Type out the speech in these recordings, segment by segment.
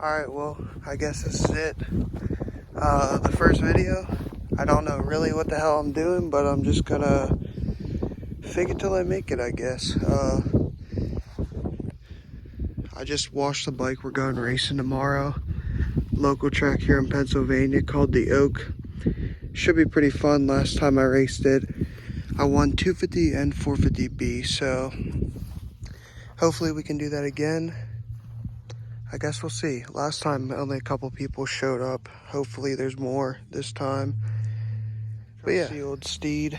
Alright, well, I guess this is it. The first video. I don't know really what the hell I'm doing, but I'm just gonna fake it till I make it, I guess. I just washed the bike. We're going racing tomorrow. Local track here in Pennsylvania called the Oak. Should be pretty fun. Last time I raced it, I won 250 and 450B, so hopefully we can do that again. I guess we'll see. Last time only a couple people showed up. Hopefully there's more this time. But yeah, the old steed.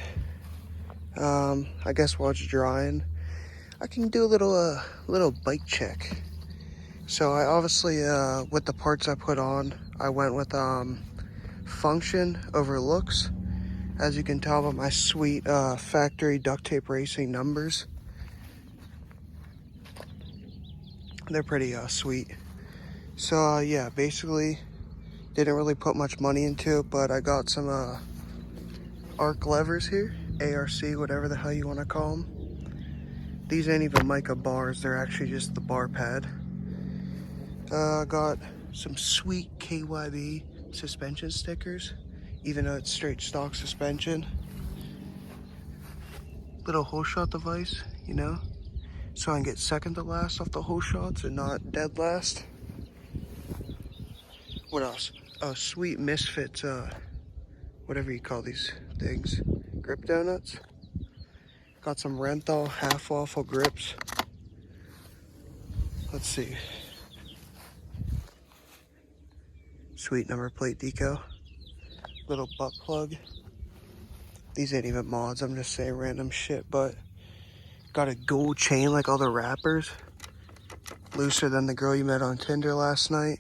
I guess while it's drying, I can do a little bike check. So I obviously, with the parts I put on, I went with function over looks. As you can tell by my sweet factory duct tape racing numbers. They're pretty sweet. So yeah, basically didn't really put much money into it, but I got some arc levers here, ARC, whatever the hell you want to call them. These ain't even mica bars, they're actually just the bar pad. Got some sweet KYB suspension stickers, even though it's straight stock suspension. Little hole shot device, you know, so I can get second to last off the hole shots and not dead last. What else? Oh, sweet Misfits, whatever you call these things, grip donuts. Got some Renthal half waffle grips. Let's see. Sweet number plate decal. Little butt plug. These ain't even mods, I'm just saying random shit, but got a gold chain like all the rappers. Looser than the girl you met on Tinder last night.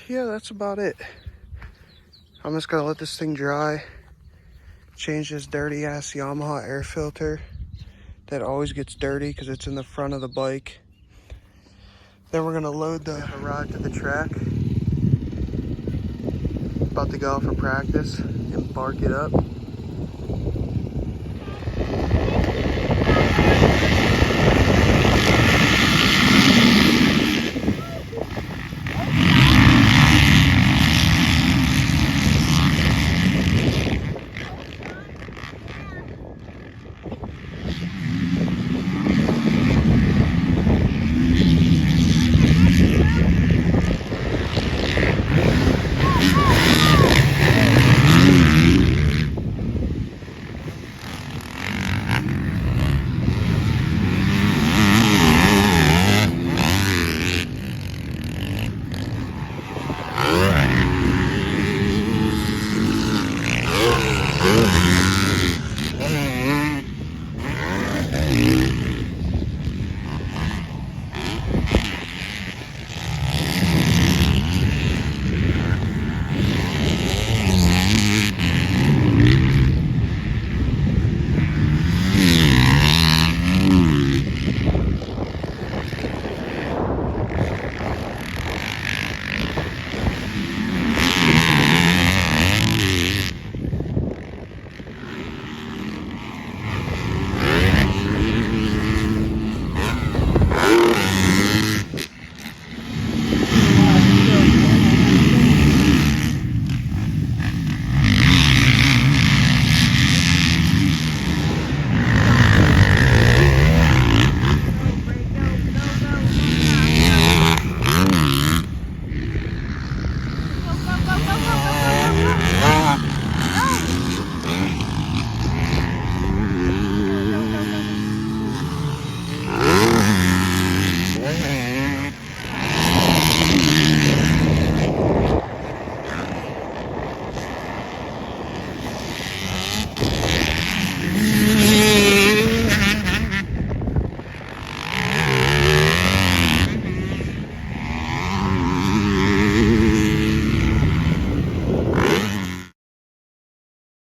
Yeah, that's about it. I'm just gonna let this thing dry. Change this dirty ass Yamaha air filter that always gets dirty because it's in the front of the bike. Then we're gonna load the ride to the track. About to go out for practice and bark it up.